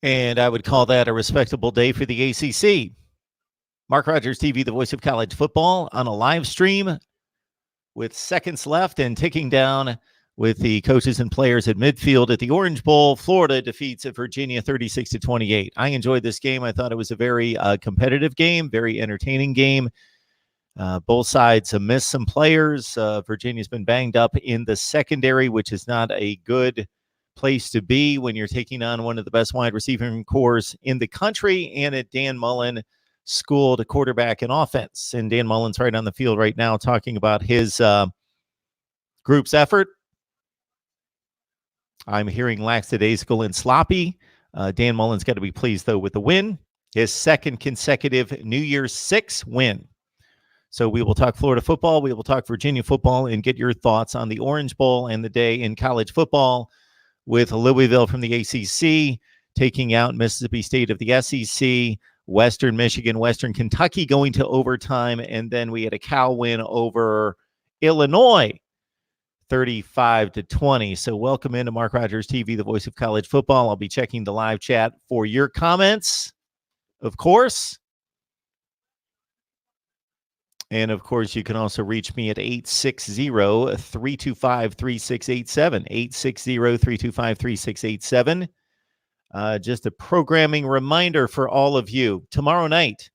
And I would call that a respectable day for the ACC. Mark Rogers TV, the voice of college football, on a live stream with seconds left and ticking down with the coaches and players at midfield at the Orange Bowl. Florida defeats Virginia 36-28. I enjoyed this game. I thought it was a very competitive game, very entertaining game. Both sides missed some players. Virginia's been banged up in the secondary, which is not a good place to be when you're taking on one of the best wide receiving corps in the country, and at Dan Mullen schooled quarterback and offense. And Dan Mullen's right on the field right now talking about his group's effort. I'm hearing lackadaisical and sloppy. Dan Mullen's got to be pleased, though, with the win. His second consecutive New Year's Six win. So we will talk Florida football. We will talk Virginia football and get your thoughts on the Orange Bowl and the day in college football, with Louisville from the ACC taking out Mississippi State of the SEC, Western Michigan, Western Kentucky going to overtime, and then we had a Cal win over Illinois, 35-20. So welcome into Mark Rogers TV, the voice of college football. I'll be checking the live chat for your comments, of course. And, of course, you can also reach me at 860-325-3687, 860-325-3687. Just a programming reminder for all of you. Tomorrow night,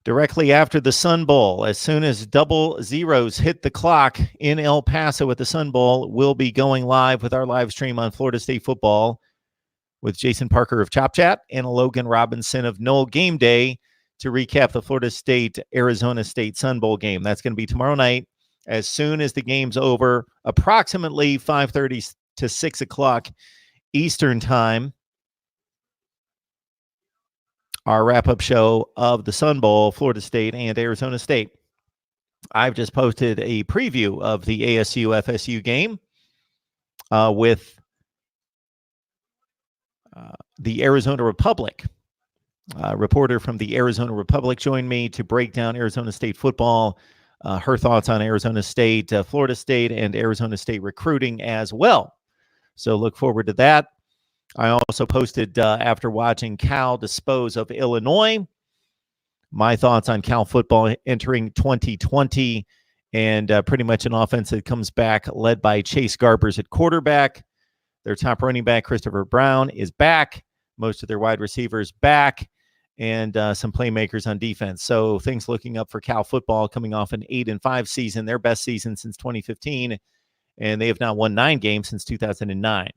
directly after the Sun Bowl, as soon as double zeros hit the clock in El Paso at the Sun Bowl, we'll be going live with our live stream on Florida State football with Jason Parker of Chop Chat and Logan Robinson of Noel Game Day to recap the Florida State-Arizona State Sun Bowl game. That's going to be tomorrow night as soon as the game's over, approximately 5:30 to 6 o'clock Eastern time. Our wrap-up show of the Sun Bowl, Florida State and Arizona State. I've just posted a preview of the ASU-FSU game with the Arizona Republic. Reporter from the Arizona Republic joined me to break down Arizona State football, her thoughts on Arizona State, Florida State, and Arizona State recruiting as well. So look forward to that. I also posted, after watching Cal dispose of Illinois, my thoughts on Cal football entering 2020, and pretty much an offense that comes back led by Chase Garbers at quarterback. Their top running back, Christopher Brown, is back. Most of their wide receivers back, and some playmakers on defense. So things looking up for Cal football, coming off an 8-5 season, their best season since 2015, and they have now won 9 games since 2009.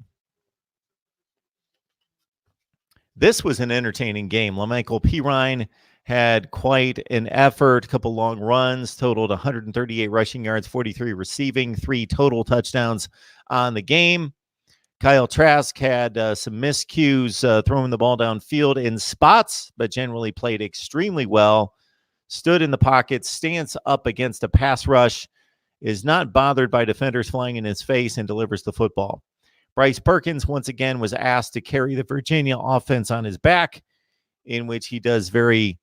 This was an entertaining game. LaMichael Pirine had quite an effort, a couple long runs, totaled 138 rushing yards, 43 receiving, 3 total touchdowns on the game. Kyle Trask had some miscues throwing the ball downfield in spots, but generally played extremely well. Stood in the pocket, stands up against a pass rush, is not bothered by defenders flying in his face, and delivers the football. Bryce Perkins, once again, was asked to carry the Virginia offense on his back, in which he does very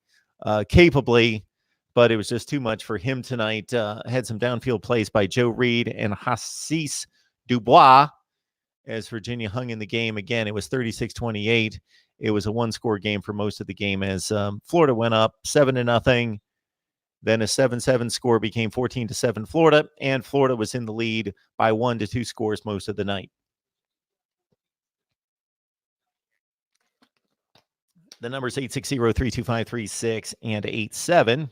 capably, but it was just too much for him tonight. Had some downfield plays by Joe Reed and Hassis Dubois, as Virginia hung in the game. Again, it was 36-28. It was a one-score game for most of the game, as Florida went up 7-0. Then a 7-7 score became 14-7 Florida, and Florida was in the lead by 1 to 2 scores most of the night. The numbers 860-325-3687.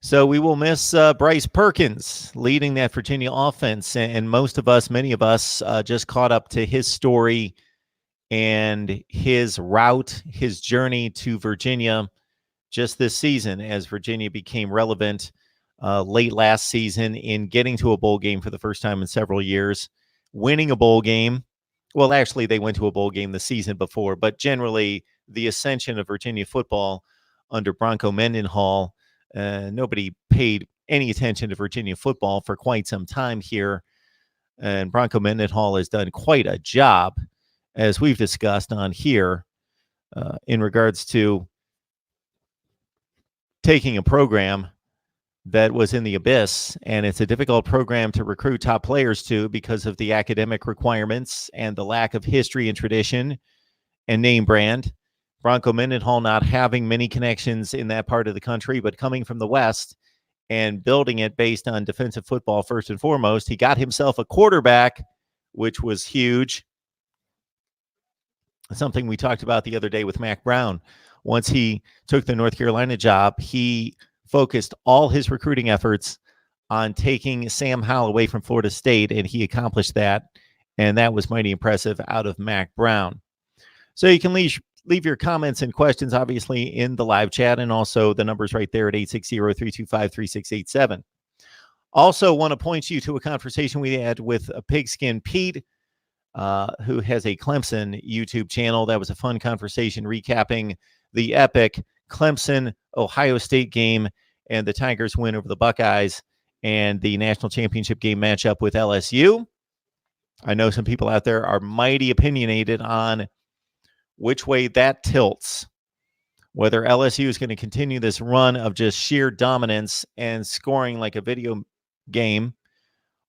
So we will miss Bryce Perkins leading that Virginia offense. And most of us, many of us, just caught up to his story and his route, his journey to Virginia just this season, as Virginia became relevant late last season in getting to a bowl game for the first time in several years, winning a bowl game. Well, actually, they went to a bowl game the season before, but generally the ascension of Virginia football under Bronco Mendenhall. Nobody paid any attention to Virginia football for quite some time here. And Bronco Mendenhall has done quite a job, as we've discussed on here, in regards to taking a program that was in the abyss, and it's a difficult program to recruit top players to because of the academic requirements and the lack of history and tradition and name brand. Bronco Mendenhall not having many connections in that part of the country, but coming from the West and building it based on defensive football first and foremost. He got himself a quarterback, which was huge. Something we talked about the other day with Mack Brown. Once he took the North Carolina job, he focused all his recruiting efforts on taking Sam Howell away from Florida State, and he accomplished that. And that was mighty impressive out of Mack Brown. So you can leave your comments and questions, obviously, in the live chat, and also the numbers right there at 860-325-3687. Also want to point you to a conversation we had with Pigskin Pete, who has a Clemson YouTube channel. That was a fun conversation recapping the epic Clemson-Ohio State game and the Tigers win over the Buckeyes and the national championship game matchup with LSU. I know some people out there are mighty opinionated on which way that tilts, whether LSU is going to continue this run of just sheer dominance and scoring like a video game,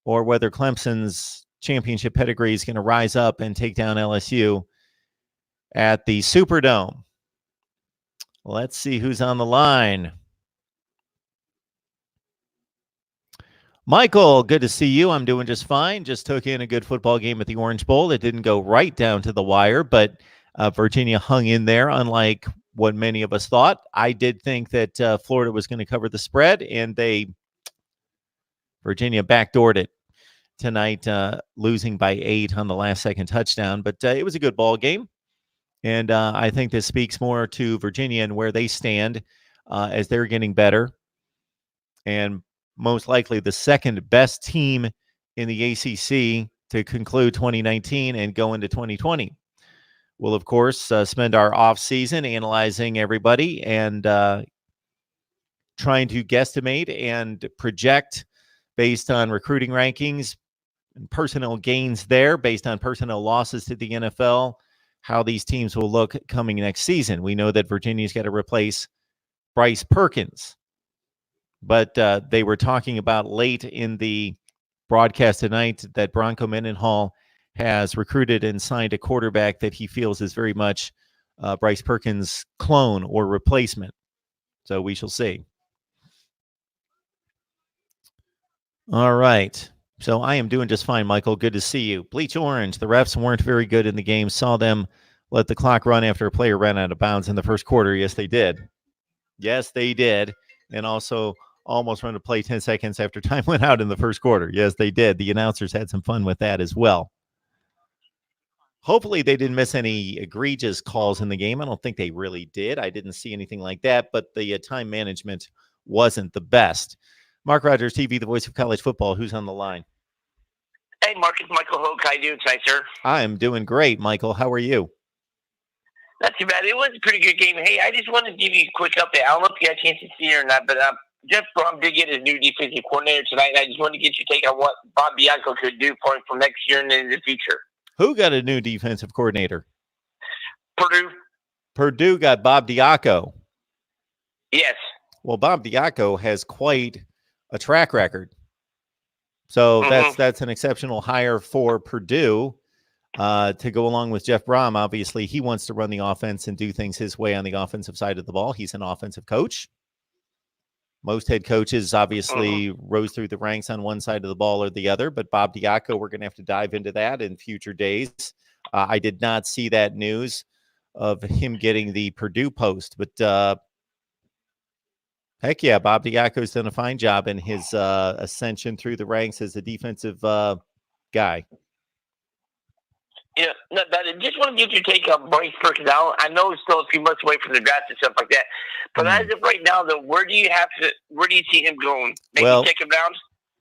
or whether Clemson's championship pedigree is going to rise up and take down LSU at the Superdome. Let's see who's on the line. Michael, good to see you. I'm doing just fine. Just took in a good football game at the Orange Bowl. It didn't go right down to the wire, but Virginia hung in there, unlike what many of us thought. I did think that Florida was going to cover the spread, and Virginia backdoored it tonight, losing by 8 on the last-second touchdown. But it was a good ball game, and I think this speaks more to Virginia and where they stand as they're getting better, and most likely the second best team in the ACC to conclude 2019 and go into 2020. We'll, of course, spend our off season analyzing everybody and trying to guesstimate and project based on recruiting rankings and personnel gains there, based on personnel losses to the NFL, how these teams will look coming next season. We know that Virginia's got to replace Bryce Perkins, but they were talking about late in the broadcast tonight that Bronco Mendenhall has recruited and signed a quarterback that he feels is very much Bryce Perkins' clone or replacement. So we shall see. All right. So I am doing just fine, Michael. Good to see you. Bleach Orange, the refs weren't very good in the game. Saw them let the clock run after a player ran out of bounds in the first quarter. Yes, they did. Yes, they did. And also almost run a play 10 seconds after time went out in the first quarter. Yes, they did. The announcers had some fun with that as well. Hopefully they didn't miss any egregious calls in the game. I don't think they really did. I didn't see anything like that, but the time management wasn't the best. Mark Rogers TV, the voice of college football. Who's on the line? Hey, Mark, it's Michael Hoke. How you doing tonight, sir? I am doing great, Michael. How are you? Not too bad. It was a pretty good game. Hey, I just wanted to give you a quick update. I don't know if you got a chance to see it or not, but Jeff Brom did get his new defensive coordinator tonight, and I just wanted to get your take on what Bob Bianco could do for him for next year and in the future. Who got a new defensive coordinator? Purdue. Purdue got Bob Diaco. Yes. Well, Bob Diaco has quite a track record. So that's an exceptional hire for Purdue to go along with Jeff Brom. Obviously, he wants to run the offense and do things his way on the offensive side of the ball. He's an offensive coach. Most head coaches obviously rose through the ranks on one side of the ball or the other, but Bob Diaco, we're going to have to dive into that in future days. I did not see that news of him getting the Purdue post, but heck yeah, Bob Diaco's done a fine job in his ascension through the ranks as a defensive guy. Yeah, no, I just want to get your take on Bryce Perkins. I know it's still a few months away from the draft and stuff like that, but as of right now, though, where do you see him going? Maybe second round?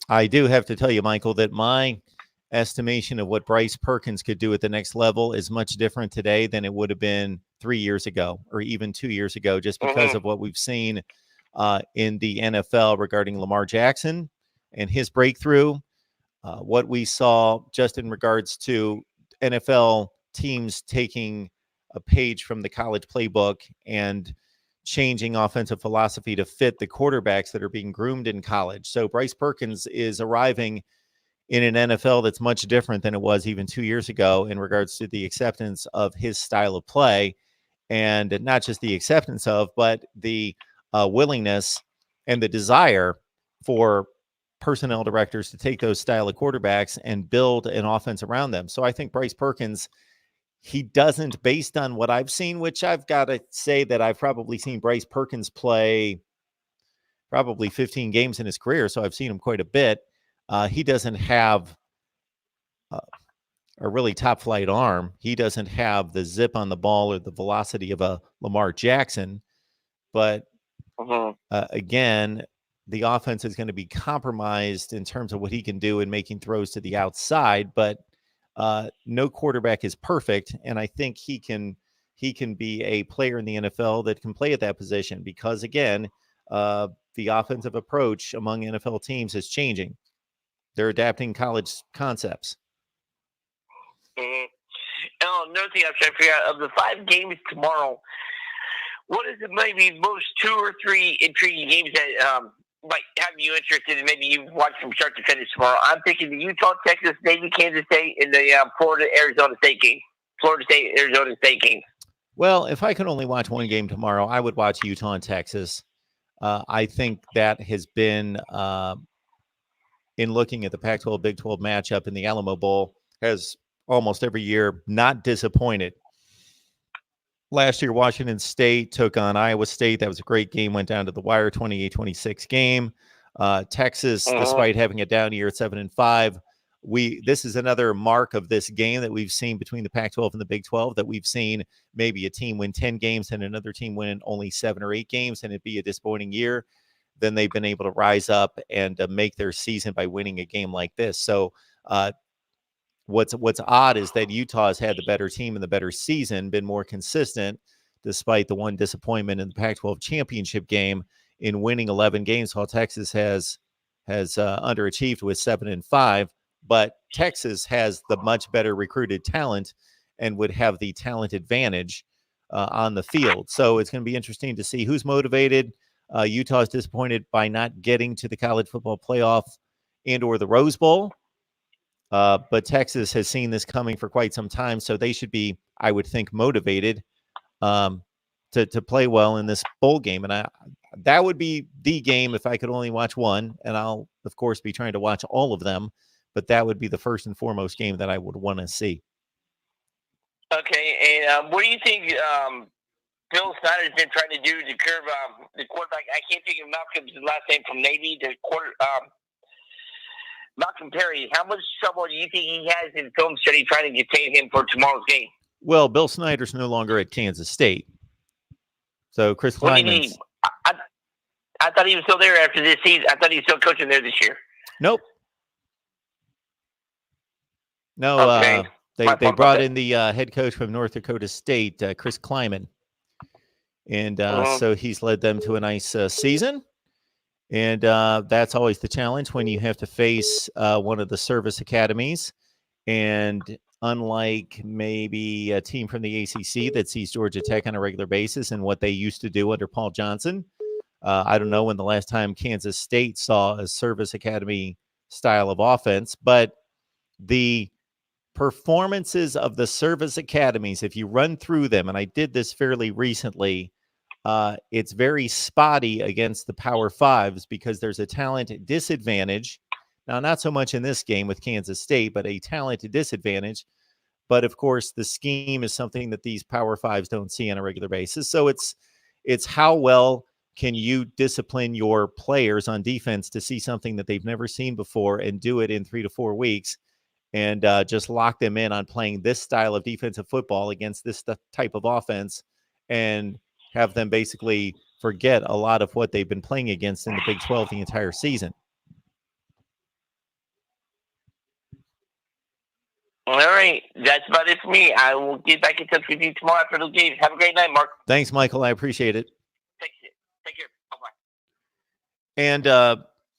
I do have to tell you, Michael, that my estimation of what Bryce Perkins could do at the next level is much different today than it would have been 3 years ago or even 2 years ago, just because of what we've seen in the NFL regarding Lamar Jackson and his breakthrough, what we saw just in regards to NFL teams taking a page from the college playbook and changing offensive philosophy to fit the quarterbacks that are being groomed in college. So Bryce Perkins is arriving in an NFL that's much different than it was even 2 years ago in regards to the acceptance of his style of play, and not just the acceptance of, but the willingness and the desire for personnel directors to take those style of quarterbacks and build an offense around them. So I think Bryce Perkins, he doesn't, based on what I've seen, which I've got to say that I've probably seen Bryce Perkins play probably 15 games in his career, so I've seen him quite a bit. He doesn't have a really top flight arm. He doesn't have the zip on the ball or the velocity of a Lamar Jackson. But again, the offense is going to be compromised in terms of what he can do in making throws to the outside. But no quarterback is perfect, and I think he can be a player in the NFL that can play at that position because, again, the offensive approach among NFL teams is changing. They're adapting college concepts. Another thing I'm trying to figure out, of the 5 games tomorrow, what is maybe most 2 or 3 intriguing games that might have you interested in? Maybe you watch from start to finish tomorrow. I'm thinking the Utah, Texas, Navy, Kansas State, and the Florida, Arizona State game. Florida State, Arizona State game. Well, if I could only watch one game tomorrow, I would watch Utah and Texas. I think that has been, in looking at the Pac-12, Big 12 matchup in the Alamo Bowl, has almost every year not disappointed. Last year, Washington State took on Iowa State. That was a great game, went down to the wire, 28-26 game. Texas, despite having a down year at 7-5, this is another mark of this game that we've seen between the Pac-12 and the Big 12, that we've seen maybe a team win 10 games and another team win only 7 or 8 games, and it'd be a disappointing year. Then they've been able to rise up and make their season by winning a game like this. So what's odd is that Utah has had the better team and the better season, been more consistent, despite the one disappointment in the Pac-12 championship game in winning 11 games, while Texas has underachieved with 7-5. But Texas has the much better recruited talent and would have the talent advantage on the field. So it's going to be interesting to see who's motivated. Utah is disappointed by not getting to the college football playoff and or the Rose Bowl. But Texas has seen this coming for quite some time, so they should be, I would think, motivated to play well in this bowl game. And that would be the game if I could only watch one, and I'll, of course, be trying to watch all of them, but that would be the first and foremost game that I would want to see. Okay, and what do you think Bill Snyder's been trying to do to curb the quarterback? I can't think of Malcolm's last name from Navy, Malcolm Perry. How much trouble do you think he has in film study trying to detain him for tomorrow's game? Well, Bill Snyder's no longer at Kansas State. So Chris Klieman. I thought he was still there after this season. I thought he was still coaching there this year. Nope. No, okay. They brought in the head coach from North Dakota State, Chris Klieman. And so he's led them to a nice season. And that's always the challenge when you have to face one of the service academies. And unlike maybe a team from the ACC that sees Georgia Tech on a regular basis and what they used to do under Paul Johnson, I don't know when the last time Kansas State saw a service academy style of offense, but the performances of the service academies, if you run through them, and I did this fairly recently, it's very spotty against the Power Fives because there's a talent disadvantage. Now, not so much in this game with Kansas State, but a talent disadvantage. But of course, the scheme is something that these Power Fives don't see on a regular basis. So it's how well can you discipline your players on defense to see something that they've never seen before and do it in 3 to 4 weeks, and just lock them in on playing this style of defensive football against this type of offense, and have them basically forget a lot of what they've been playing against in the Big 12 the entire season. All right. That's about it for me. I will get back in touch with you tomorrow after the game. Have a great night, Mark. Thanks, Michael. I appreciate it. Take care. Bye-bye. And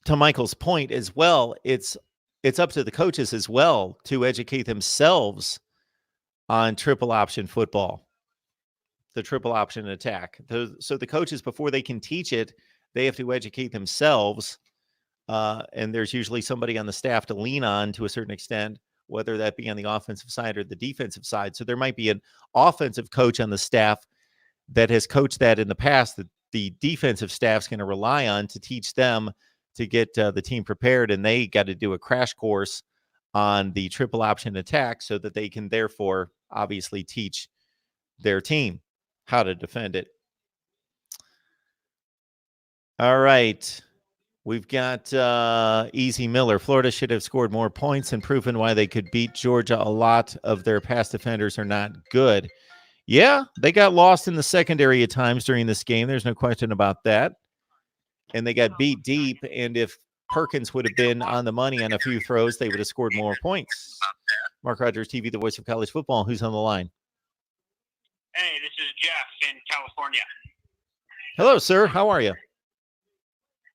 to Michael's point as well, it's up to the coaches as well to educate themselves on triple option football. the triple option attack. So the coaches, before they can teach it, they have to educate themselves. And there's usually somebody on the staff to lean on to a certain extent, whether that be on the offensive side or the defensive side. So there might be an offensive coach on the staff that has coached that in the past that the defensive staff's going to rely on to teach them to get the team prepared. And they got to do a crash course on the triple option attack so that they can therefore obviously teach their team how to defend it. All right. We've got Easy Miller. Florida should have scored more points and proven why they could beat Georgia. A lot of their past defenders are not good. Yeah, they got lost in the secondary at times during this game. There's no question about that. And they got beat deep. And if Perkins would have been on the money on a few throws, they would have scored more points. Mark Rogers TV, the voice of college football. Who's on the line? Hey, this is Jeff in California. Hello, sir. How are you?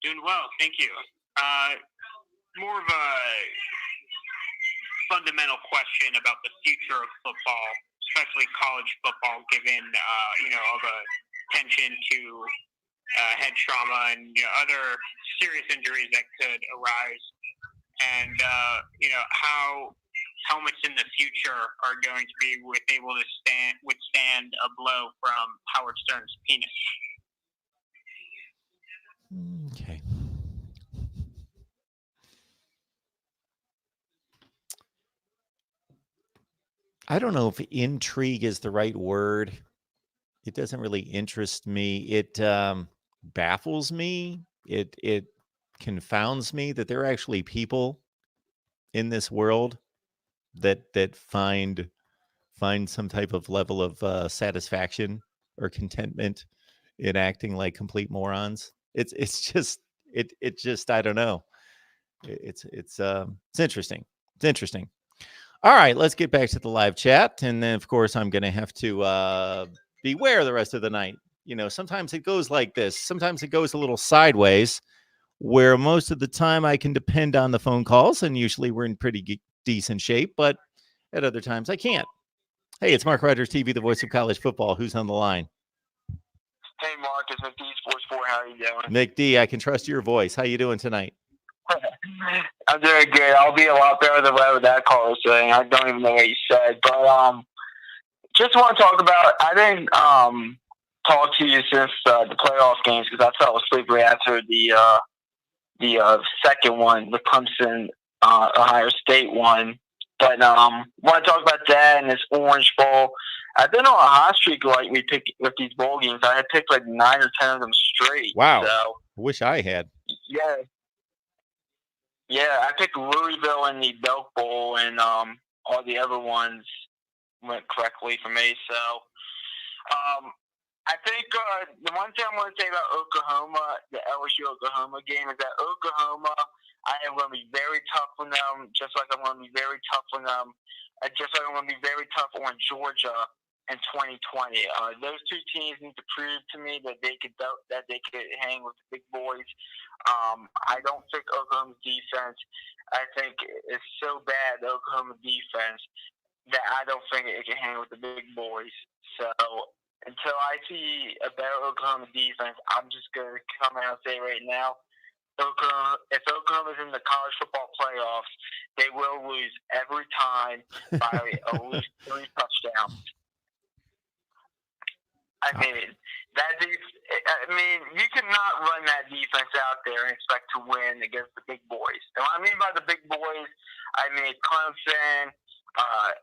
Doing well, thank you. More of a fundamental question about the future of football, especially college football, given all the attention to head trauma and other serious injuries that could arise, and how helmets in the future are going to be able to withstand a blow from Howard Stern's penis. Okay. I don't know if intrigue is the right word. It doesn't really interest me. It baffles me. It confounds me that there are actually people in this world that find some type of level of satisfaction or contentment in acting like complete morons. It's just I don't know. It's interesting. It's interesting. All right, let's get back to the live chat, and then of course I'm going to have to beware the rest of the night. Sometimes it goes like this. Sometimes it goes a little sideways, where most of the time I can depend on the phone calls, and usually we're in pretty decent shape. But at other times I can't. Hey, it's Mark Rogers TV, the voice of college football. Who's on the line? Hey, Mark, it's McD Sports 4. How are you doing? McD, I can trust your voice. How you doing tonight? I'm doing good. I'll be a lot better than whatever that call was saying. I don't even know what you said. But just want to talk about, I didn't talk to you since the playoff games because I fell asleep right after the second one, the Clemson Ohio State one. But want to talk about that and this Orange Bowl. I've been on a hot streak we pick with these bowl games. I had picked like 9 or 10 of them straight. Wow. So, I wish I had. Yeah. Yeah, I picked Louisville in the Belk Bowl, and all the other ones went correctly for me. So, I think the one thing I want to say about Oklahoma, the LSU-Oklahoma game, is that Oklahoma, I am going to be very tough on them, just like I'm going to be very tough on them, just like I'm going to be very tough on Georgia in 2020. Those two teams need to prove to me that they could hang with the big boys. I don't think Oklahoma's defense, I think it's so bad, the Oklahoma defense, that I don't think it can hang with the big boys. So until I see a better Oklahoma defense, I'm just going to come out and say right now, if Oklahoma's in the college football playoffs, they will lose every time by at least 3 touchdowns. I mean, you cannot run that defense out there and expect to win against the big boys. And what I mean by the big boys, I mean Clemson,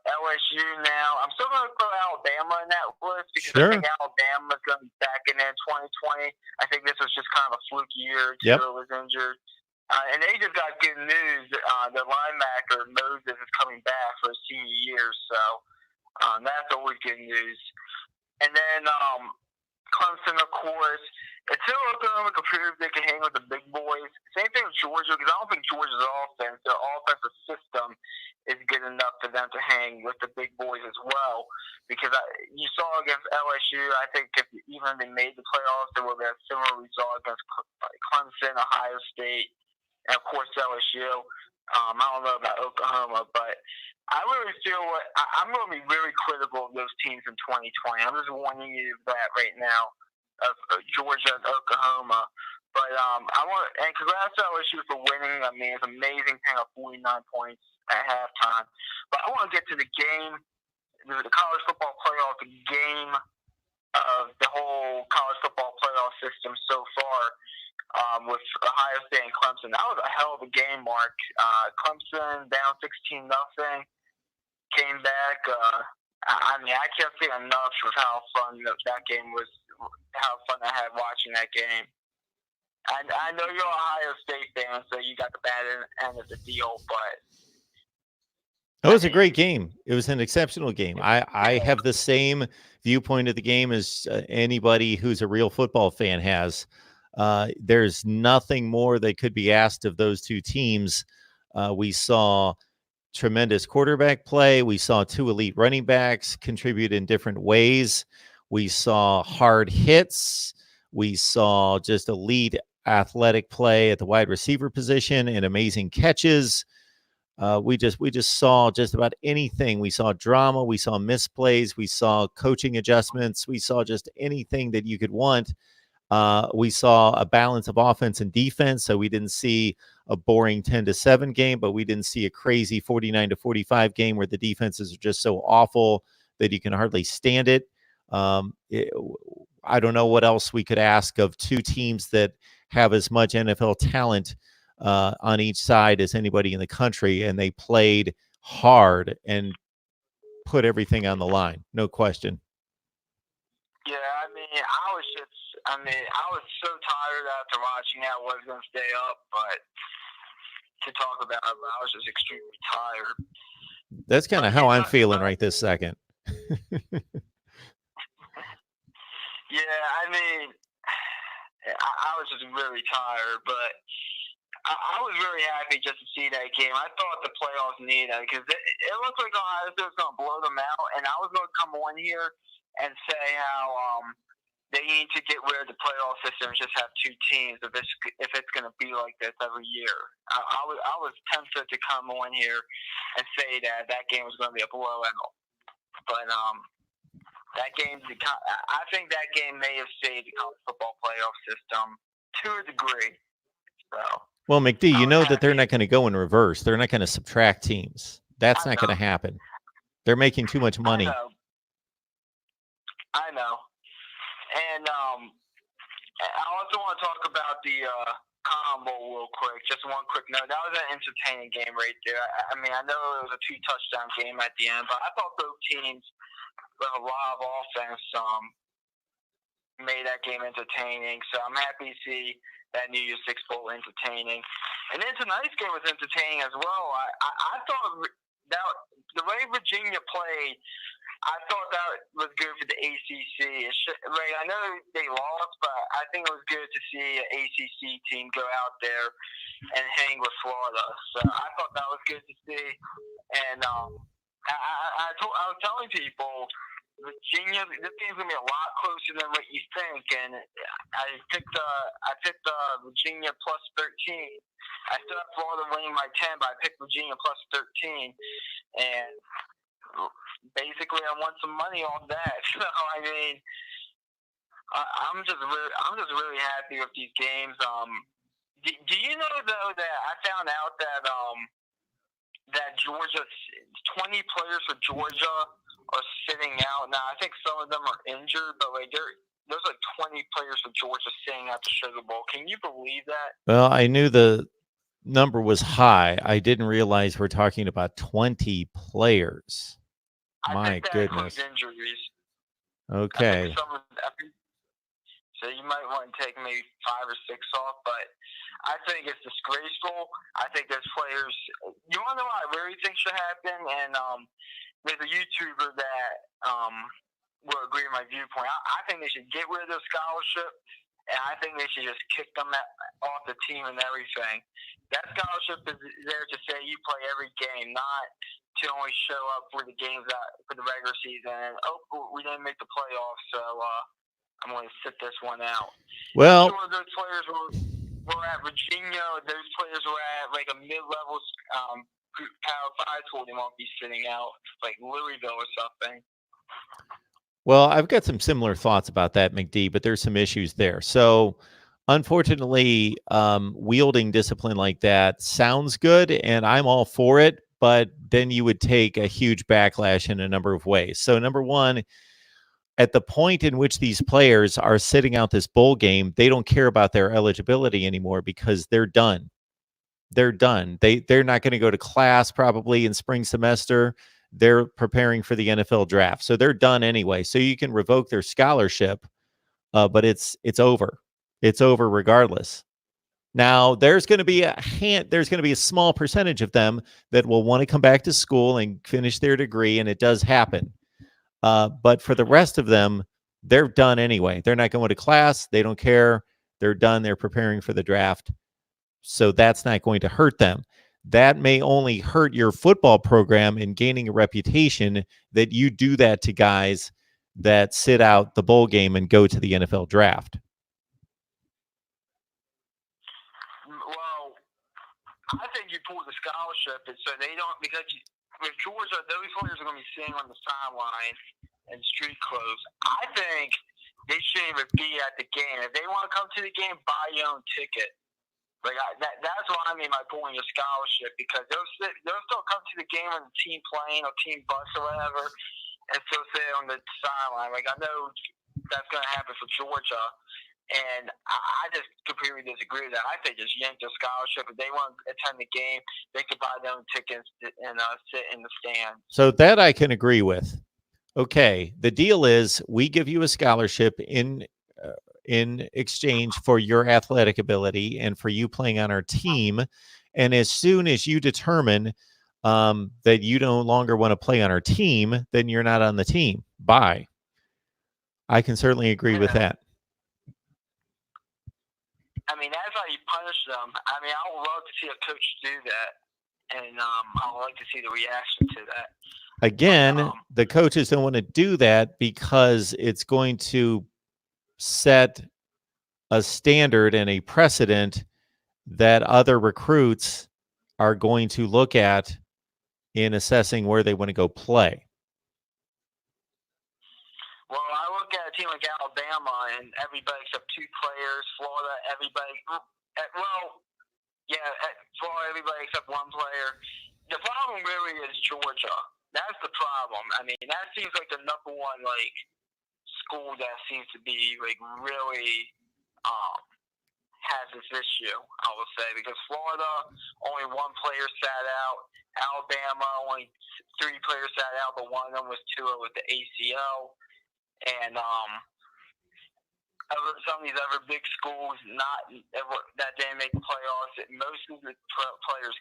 LSU now. I'm still going to throw Alabama in that list because I think Alabama's going to be back in there in 2020. I think this was just kind of a fluke year. Tua was injured. And they just got good news. The linebacker, Moses, is coming back for his senior year. So that's always good news. And then Clemson, of course. Until Oklahoma can prove they can hang with the big boys. Same thing with Georgia, because I don't think Georgia's offense, their offensive system, is good enough for them to hang with the big boys as well. Because you saw against LSU, I think if even they made the playoffs, there would be a similar result against Clemson, Ohio State, and of course LSU. I don't know about Oklahoma, but I really feel I'm going to be really critical of those teams in 2020. I'm just warning you of that right now, of Georgia and Oklahoma. But and congrats to LSU for winning. I mean, it's amazing picking up 49 points at halftime. But I want to get to the game, the college football playoff game of the whole college football playoff system so far. With Ohio State and Clemson. That was a hell of a game, Mark. Clemson down 16-0, came back. I mean, I can't say enough of how fun that game was, how fun I had watching that game. I know you're an Ohio State fan, so you got the bad end of the deal, but it was a great game. It was an exceptional game. I have the same viewpoint of the game as anybody who's a real football fan has. There's nothing more that could be asked of those two teams. We saw tremendous quarterback play. We saw two elite running backs contribute in different ways. We saw hard hits. We saw just elite athletic play at the wide receiver position and amazing catches. We just saw just about anything. We saw drama. We saw misplays. We saw coaching adjustments. We saw just anything that you could want. We saw a balance of offense and defense, so we didn't see a boring 10-7 game, but we didn't see a crazy 49-45 game where the defenses are just so awful that you can hardly stand it. I don't know what else we could ask of two teams that have as much NFL talent on each side as anybody in the country, and they played hard and put everything on the line, no question. Yeah, I was so tired after watching that. I was going to stay up, but to talk about it, I was just extremely tired. That's kind of how I'm feeling right this second. Yeah, I mean, I was just really tired, but I was really happy just to see that game. I thought the playoffs needed it because it looked like Ohio State was going to blow them out, and I was going to come on here and say how they need to get rid of the playoff system and just have two teams if it's going to be like this every year. I was tempted to come on here and say that game was going to be a blowout, but that game, I think that game may have saved the college football playoff system to a degree. So. Well, McD, you know that they're not going to go in reverse. They're not going to subtract teams. That's not going to happen. They're making too much money. I know. And I also want to talk about the Cotton Bowl real quick. Just one quick note. That was an entertaining game right there. I mean, I know it was a 2-touchdown game at the end, but I thought both teams with a lot of offense made that game entertaining. So I'm happy to see that New Year's Six Bowl entertaining. And then tonight's game was entertaining as well. I thought that the way Virginia played, I thought that was good for the ACC. I know they lost, but I think it was good to see an ACC team go out there and hang with Florida. So I thought that was good to see. And I was telling people, Virginia, this game's gonna be a lot closer than what you think. And I picked Virginia plus 13. I still have Florida winning by 10, but I picked Virginia plus 13. And basically, I won some money off that. So I mean, I'm just really happy with these games. Do you know though that I found out that Georgia, 20 players for Georgia are sitting out now? I think some of them are injured, but there's like 20 players for Georgia sitting at the Sugar Bowl. Can you believe that? Well, I knew the number was high. I didn't realize we're talking about 20 players. My goodness. Injuries. Okay. So you might want to take maybe 5 or 6 off, but I think it's disgraceful. I think there's players. You want to know what I really think should happen? And there's a YouTuber that will agree with my viewpoint. I think they should get rid of the scholarship, and I think they should just kick them off the team and everything. That scholarship is there to say you play every game, not to only show up for the games for the regular season. And, we didn't make the playoffs, so I'm going to sit this one out. Well, I'm sure those players were at Virginia, those players were at like a mid-level Power 5 school, they won't be sitting out like Louisville or something. Well, I've got some similar thoughts about that, McD, but there's some issues there. So, unfortunately, wielding discipline like that sounds good, and I'm all for it, but then you would take a huge backlash in a number of ways. So, number one, at the point in which these players are sitting out this bowl game, they don't care about their eligibility anymore because they're done. They're done. They're not going to go to class probably in spring semester. They're preparing for the NFL draft. So they're done anyway. So you can revoke their scholarship, but it's over. It's over regardless. Now there's going to be a small percentage of them that will want to come back to school and finish their degree, and it does happen. But for the rest of them, they're done anyway. They're not going to class. They don't care. They're done. They're preparing for the draft. So that's not going to hurt them. That may only hurt your football program in gaining a reputation that you do that to guys that sit out the bowl game and go to the NFL draft. Well, I think you pull the scholarship, and so they don't, because with Georgia, those players are going to be sitting on the sideline in street clothes. I think they shouldn't even be at the game. If they want to come to the game, buy your own ticket. Like that's what I mean by pulling your scholarship, because they'll still come to the game on the team plane or team bus or whatever, and still sit on the sideline. Like I know that's going to happen for Georgia, and I just completely disagree with that. I think just yank their scholarship. If they want to attend the game, they could buy their own tickets and sit in the stand. So that I can agree with. Okay, the deal is we give you a scholarship in exchange for your athletic ability and for you playing on our team. And as soon as you determine that you no longer want to play on our team, then you're not on the team. Bye. I can certainly agree with that. I mean, that's how you punish them. I mean, I would love to see a coach do that, and I would like to see the reaction to that. Again, the coaches don't want to do that because it's going to set a standard and a precedent that other recruits are going to look at in assessing where they want to go play. Well, I look at a team like Alabama, and everybody except two players. Florida, everybody. Florida, everybody except one player. The problem really is Georgia. That's the problem. I mean, that seems like the number one school that seems to be really has this issue, I will say, because Florida, only one player sat out. Alabama, only three players sat out, but one of them was Tua with the ACL. And some of these other big schools that didn't make the playoffs, most of the players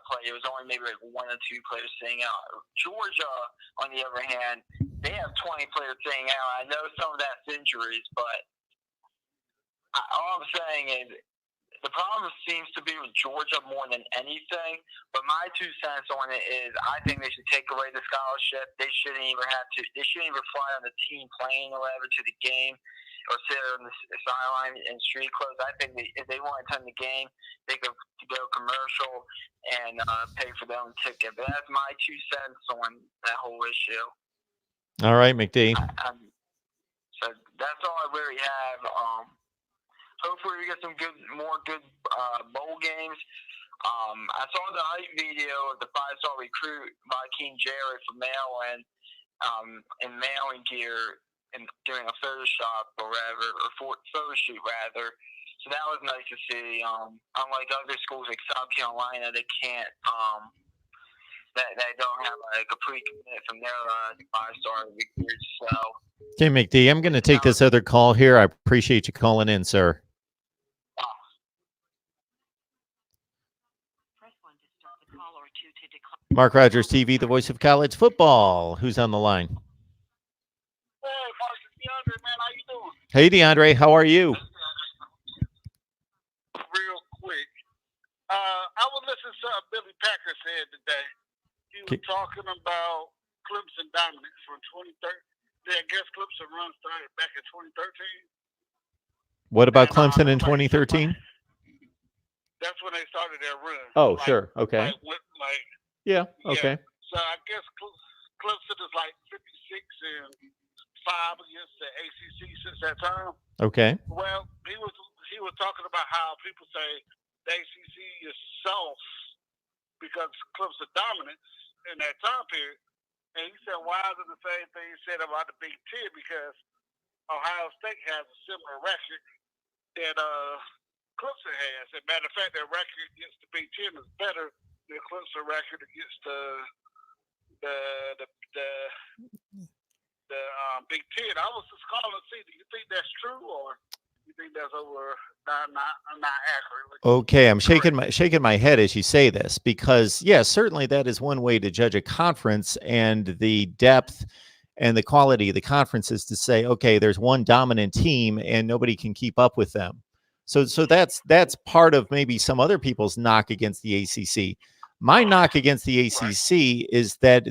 play. It was only maybe one or two players sitting out. Georgia, on the other hand, they have 20 players sitting out. I know some of that's injuries, but all I'm saying is the problem seems to be with Georgia more than anything. But my 2 cents on it is I think they should take away the scholarship. They shouldn't even fly on the team plane or whatever to the game or sit on the sideline in street clothes. I think if they want to attend the game, they could go commercial and pay for their own ticket. But that's my 2 cents on that whole issue. All right, McD. So that's all I really have. Hopefully we get some more good bowl games. I saw the hype video of the 5-star recruit by King Jerry from Maryland in mailing gear and doing a photo shoot rather. So that was nice to see. Unlike other schools like South Carolina, they can't. They don't have a pre-commit from their 5-star recruits. So. Okay, McD, I'm going to take this other call here. I appreciate you calling in, sir. Mark Rogers TV, the voice of college football. Who's on the line? Hey, Mark, it's DeAndre, man. How you doing? Hey, DeAndre. How are you? Real quick. I was listening to something Billy Packer said today. He was talking about Clemson dominance from 2013. I guess Clemson run started back in 2013. What about Clemson in 2013? That's when they started their run. Oh, sure. Okay. Yeah. Okay. So I guess Clemson is like 56-5 against the ACC since that time. Okay. Well, he was talking about how people say the ACC is soft because Clemson dominance in that time period. And he said, why is it the same thing he said about the Big Ten? Because Ohio State has a similar record that Clemson has. As a matter of fact, their record against the Big Ten is better than Clemson record against the Big Ten. I was just calling to see, do you think that's true, or you think that's not accurate? Okay, I'm shaking my head as you say this, because yes, certainly that is one way to judge a conference and the depth and the quality of the conference is to say, okay, there's one dominant team and nobody can keep up with them. So that's part of maybe some other people's knock against the ACC. My knock against the ACC is that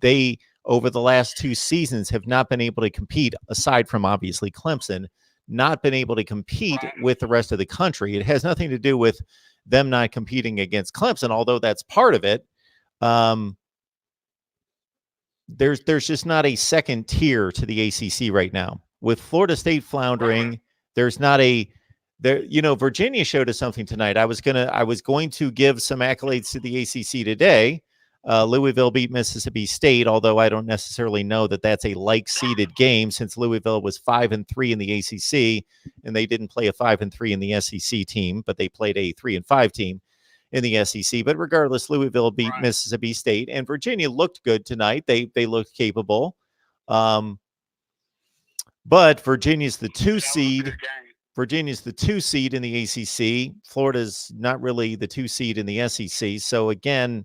they, over the last 2 seasons, have not been able to compete, aside from obviously Clemson, not been able to compete with the rest of the country. It has nothing to do with them not competing against Clemson, although that's part of it. There's just not a second tier to the ACC right now. With Florida State floundering, there's not a there. You know, Virginia showed us something tonight. I was going to give some accolades to the ACC today. Louisville beat Mississippi State, although I don't necessarily know that that's a like-seeded game, since Louisville was 5-3 in the ACC, and they didn't play a 5-3 in the SEC team, but they played a 3-5 team in the SEC. But regardless, Louisville beat Mississippi State, and Virginia looked good tonight. They looked capable. But Virginia's the 2 seed. Virginia's the 2 seed in the ACC. Florida's not really the 2 seed in the SEC. So again,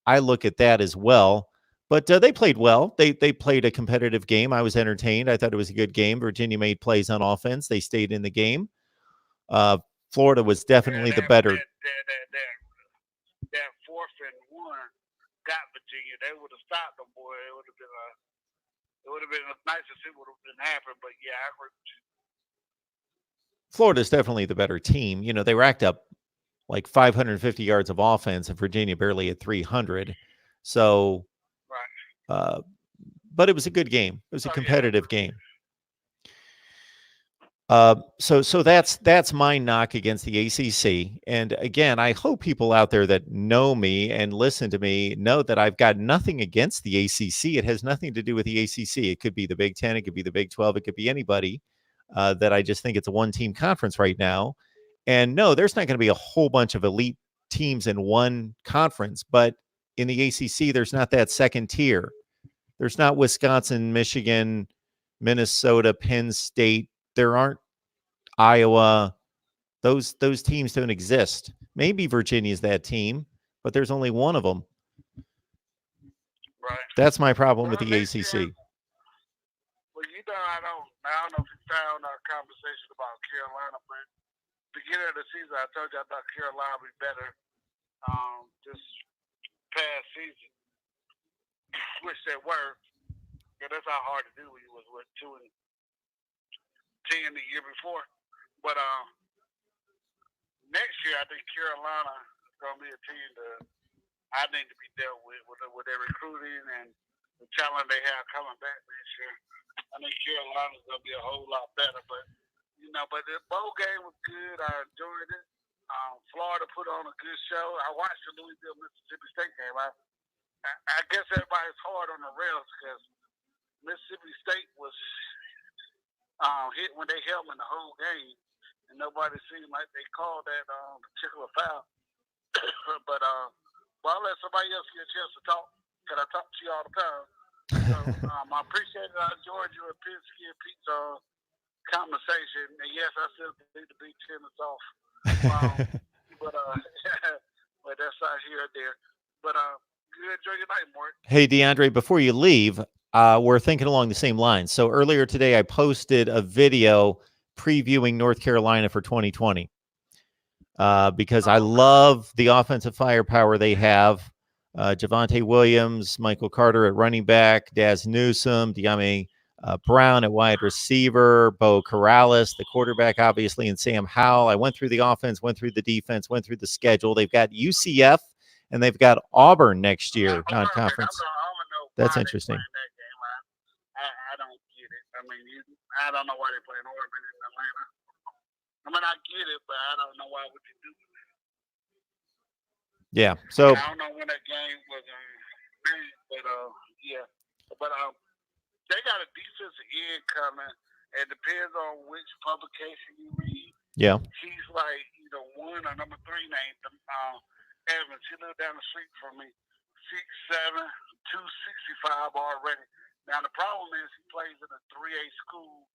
I look at that as well. But they played well. They played a competitive game. I was entertained. I thought it was a good game. Virginia made plays on offense. They stayed in the game. Florida was definitely the better. That 4th and 1 got Virginia. They would have stopped them, boy. It would have been nice to see what would have been happening. But yeah, I agree with you. Florida's definitely the better team. You know, they racked up like 550 yards of offense, and Virginia barely at 300. So, but it was a good game. It was a competitive game. So that's my knock against the ACC. And again, I hope people out there that know me and listen to me know that I've got nothing against the ACC. It has nothing to do with the ACC. It could be the Big 10. It could be the Big 12. It could be anybody. That I just think it's a one-team conference right now. And no, there's not going to be a whole bunch of elite teams in one conference, but in the ACC, there's not that second tier. There's not Wisconsin, Michigan, Minnesota, Penn State. There aren't Iowa. Those teams don't exist. Maybe Virginia's that team, but there's only one of them. Right. That's my problem with the ACC. Well, you know, I don't know if you found our conversation about Carolina, but beginning of the season, I told you I thought Carolina would be better this past season, which they were. Yeah, that's how hard to do when you was with 2-10 the year before. But next year, I think Carolina is going to be a team that I need to be dealt with their recruiting and the talent they have coming back this year. I think Carolina's going to be a whole lot better, but the bowl game was good. I enjoyed it. Florida put on a good show. I watched the Louisville Mississippi State game. I guess everybody's hard on the rails because Mississippi State was hit when they held them in the whole game, and nobody seemed like they called that particular foul. But I'll let somebody else get a chance to talk, because I talk to you all the time. So I appreciate it. I enjoyed you and Pinsky and Pete's conversation. And yes, I still need to be 10 minutes off. But that's not here or there. But you enjoy your night, Mark. Hey, DeAndre, before you leave, we're thinking along the same lines. So earlier today, I posted a video previewing North Carolina for 2020 because I love the offensive firepower they have. Javonte Williams, Michael Carter at running back, Daz Newsome, Diame Brown at wide receiver, Bo Corrales, the quarterback, obviously, and Sam Howell. I went through the offense, went through the defense, went through the schedule. They've got UCF and they've got Auburn next year, non-conference. That's interesting. I don't get it. I mean, I don't know why they're playing Auburn in Atlanta. I mean, I get it, but I don't know why would you do that. Yeah. So I don't know when that game was made, but yeah. But they got a defensive end coming. It depends on which publication you read. Yeah. He's like either 1 or number 3 named Evans. He lived down the street from me. 6'7", 265 already. Now the problem is he plays in a 3A school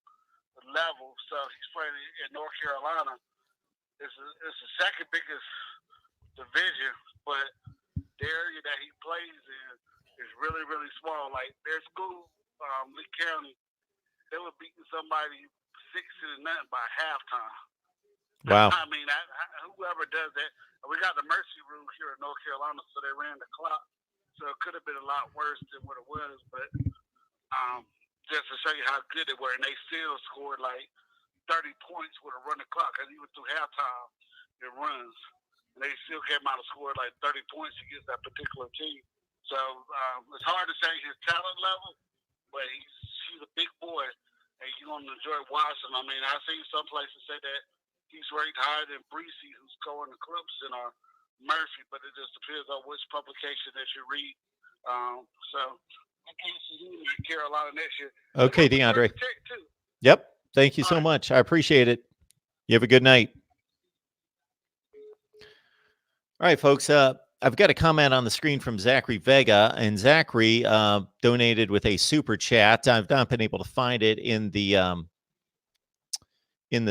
level, so he's playing in North Carolina. It's the second biggest division, but the area that he plays in is really, really small. Like their school, Lee County, they were beating somebody 60-0 by halftime. Wow. I mean, whoever does that, we got the mercy rule here in North Carolina, so they ran the clock. So it could have been a lot worse than what it was, but just to show you how good they were, and they still scored like 30 points with a running clock, because even through halftime, it runs. And they still came out and scored like 30 points against that particular team. So it's hard to say his talent level, but he's a big boy, and you're going to enjoy watching. I mean, I've seen some places say that he's ranked higher than Breesy, who's scoring the clips, and Murphy, but it just depends on which publication that you read. So I can't see him in Carolina next year. Okay, DeAndre. Yep. Thank you so much. I appreciate it. You have a good night. All right, folks. I've got a comment on the screen from Zachary Vega, and Zachary donated with a super chat. I've not been able to find it in the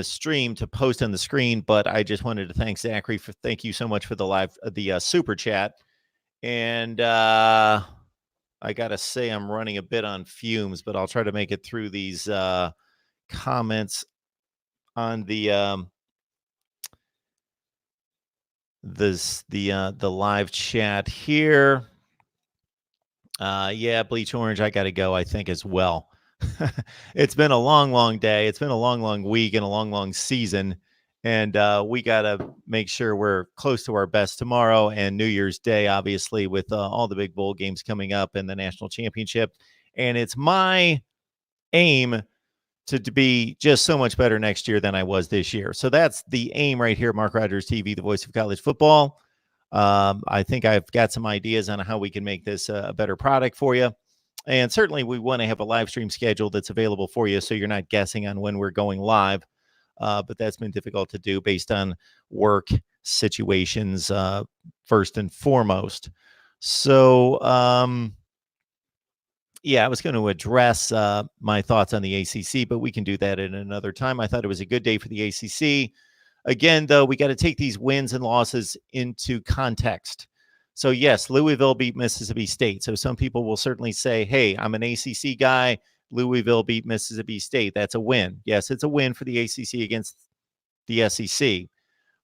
stream to post on the screen, but I just wanted to thank Zachary thank you so much for the super chat. And I got to say I'm running a bit on fumes, but I'll try to make it through these comments on the live chat here. Yeah, Bleach Orange, I got to go, I think, as well. It's been a long day. It's been a long week and a long season. And we got to make sure we're close to our best tomorrow and New Year's Day, obviously, with all the big bowl games coming up and the national championship. And it's my aim to be just so much better next year than I was this year. So that's the aim right here. Mark Rogers TV, the voice of college football. I think I've got some ideas on how we can make this a better product for you. And certainly we want to have a live stream schedule that's available for you so you're not guessing on when we're going live. But that's been difficult to do based on work situations, first and foremost. So, yeah, I was going to address my thoughts on the ACC, but we can do that at another time. I thought it was a good day for the ACC. Again, though, we got to take these wins and losses into context. So, yes, Louisville beat Mississippi State. So some people will certainly say, hey, I'm an ACC guy. Louisville beat Mississippi State. That's a win. Yes, it's a win for the ACC against the SEC.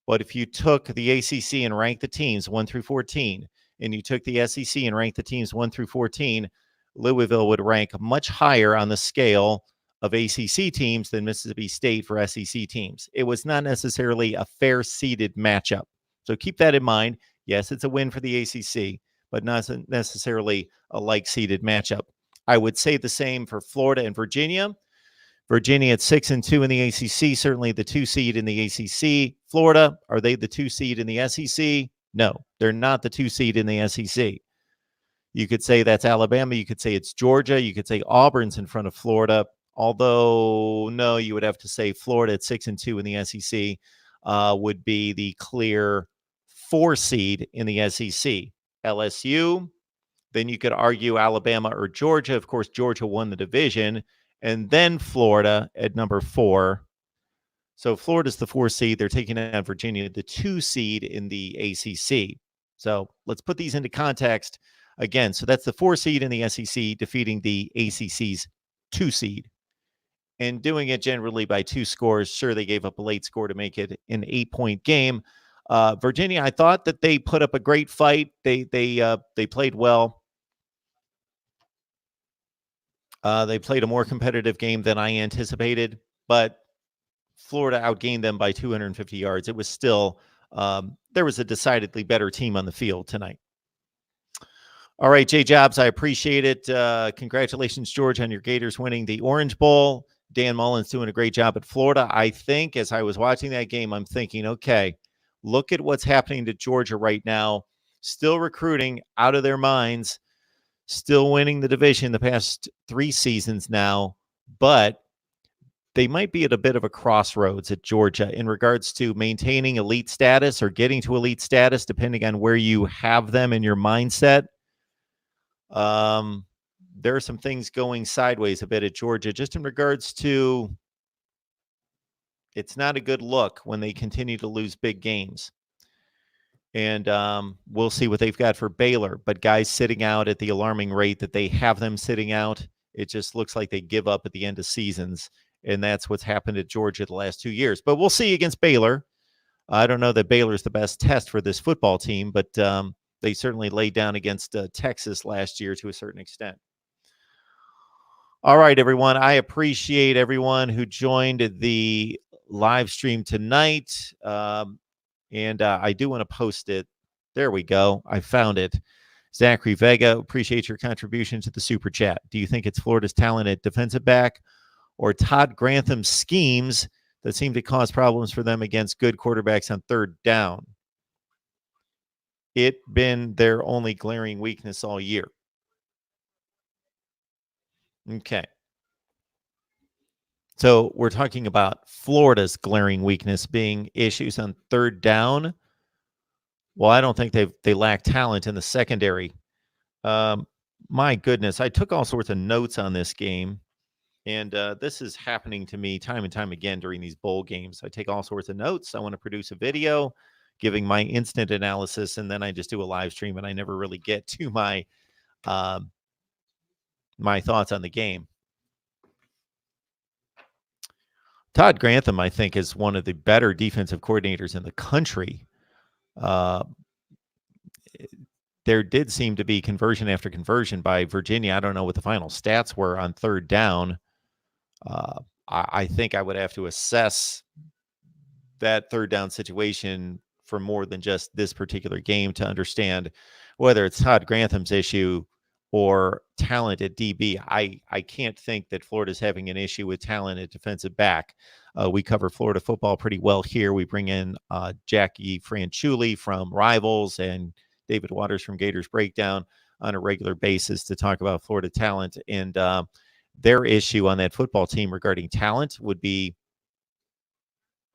But if you took the ACC and ranked the teams 1 through 14, and you took the SEC and ranked the teams 1 through 14, Louisville would rank much higher on the scale of ACC teams than Mississippi State for SEC teams. It was not necessarily a fair seeded matchup. So keep that in mind. Yes, it's a win for the ACC, but not necessarily a like-seeded matchup. I would say the same for Florida and Virginia. Virginia at 6-2 in the ACC, certainly the 2 seed in the ACC. Florida, are they the 2 seed in the SEC? No, they're not the 2 seed in the SEC. You could say that's Alabama. You could say it's Georgia. You could say Auburn's in front of Florida. Although, no, you would have to say Florida at 6-2 in the SEC would be the clear 4 seed in the SEC. LSU, then you could argue Alabama or Georgia. Of course, Georgia won the division. And then Florida at number 4. So Florida's the 4 seed. They're taking out Virginia, the 2 seed in the ACC. So let's put these into context again. So that's the 4 seed in the SEC defeating the ACC's 2 seed. And doing it generally by 2 scores. Sure, they gave up a late score to make it an 8-point game. Virginia, I thought that they put up a great fight. They played well. They played a more competitive game than I anticipated, but Florida outgained them by 250 yards. It was still, there was a decidedly better team on the field tonight. All right, Jay Jobs, I appreciate it. Congratulations, George, on your Gators winning the Orange Bowl. Dan Mullen's doing a great job at Florida. I think as I was watching that game, I'm thinking, okay, look at what's happening to Georgia right now. Still recruiting out of their minds, still winning the division the past 3 seasons now, but they might be at a bit of a crossroads at Georgia in regards to maintaining elite status or getting to elite status, depending on where you have them in your mindset. There are some things going sideways a bit at Georgia, just in regards to it's not a good look when they continue to lose big games. And we'll see what they've got for Baylor. But guys sitting out at the alarming rate that they have them sitting out, it just looks like they give up at the end of seasons. And that's what's happened at Georgia the last 2 years. But we'll see against Baylor. I don't know that Baylor's the best test for this football team, but they certainly laid down against Texas last year to a certain extent. All right, everyone. I appreciate everyone who joined the live stream tonight. And I do want to post it. There we go. I found it. Zachary Vega, appreciate your contribution to the super chat. Do you think it's Florida's talent at defensive back or Todd Grantham's schemes that seem to cause problems for them against good quarterbacks on third down? It been their only glaring weakness all year. Okay. So we're talking about Florida's glaring weakness being issues on third down. Well, I don't think they lack talent in the secondary. My goodness, I took all sorts of notes on this game, and this is happening to me time and time again during these bowl games. I take all sorts of notes. I want to produce a video giving my instant analysis, and then I just do a live stream, and I never really get to my my thoughts on the game. Todd Grantham, I think, is one of the better defensive coordinators in the country. There did seem to be conversion after conversion by Virginia. I don't know what the final stats were on third down. I think I would have to assess that third down situation for more than just this particular game to understand whether it's Todd Grantham's issue or talent at DB. I can't think that Florida's having an issue with talent at defensive back. We cover Florida football pretty well here. We bring in Jackie Franchuli from Rivals and David Waters from Gators Breakdown on a regular basis to talk about Florida talent. And their issue on that football team regarding talent would be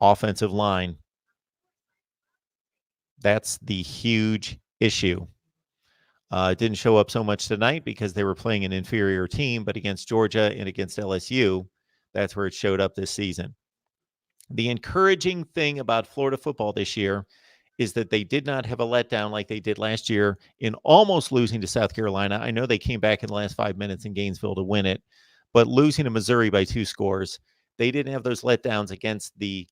offensive line. That's the huge issue. It didn't show up so much tonight because they were playing an inferior team, but against Georgia and against LSU, that's where it showed up this season. The encouraging thing about Florida football this year is that they did not have a letdown like they did last year in almost losing to South Carolina. I know they came back in the last 5 minutes in Gainesville to win it, but losing to Missouri by 2 scores, they didn't have those letdowns against the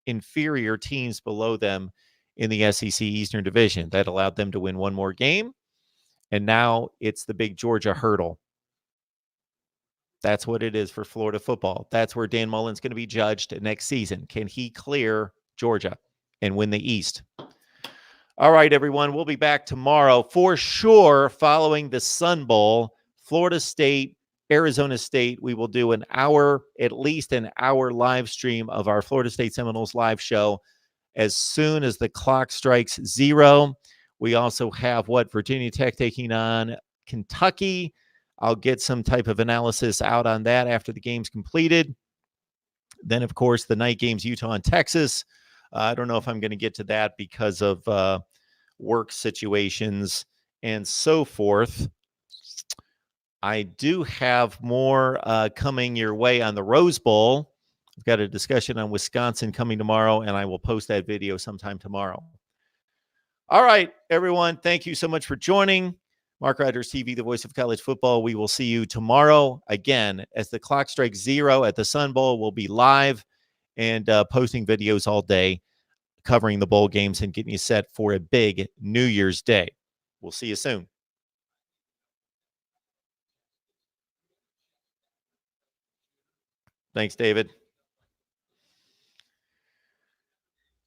inferior teams below them in the SEC Eastern Division. That allowed them to win one more game. And now it's the big Georgia hurdle. That's what it is for Florida football. That's where Dan Mullen's going to be judged next season. Can he clear Georgia and win the East? All right, everyone. We'll be back tomorrow for sure following the Sun Bowl. Florida State, Arizona State. We will do at least an hour live stream of our Florida State Seminoles live show as soon as the clock strikes 0. We also have Virginia Tech taking on Kentucky. I'll get some type of analysis out on that after the game's completed. Then, of course, the night games, Utah and Texas. I don't know if I'm going to get to that because of work situations and so forth. I do have more coming your way on the Rose Bowl. I've got a discussion on Wisconsin coming tomorrow, and I will post that video sometime tomorrow. All right, everyone. Thank you so much for joining. Mark Rogers TV, the voice of college football. We will see you tomorrow again as the clock strikes 0 at the Sun Bowl. We'll be live and posting videos all day covering the bowl games and getting you set for a big New Year's Day. We'll see you soon. Thanks, David.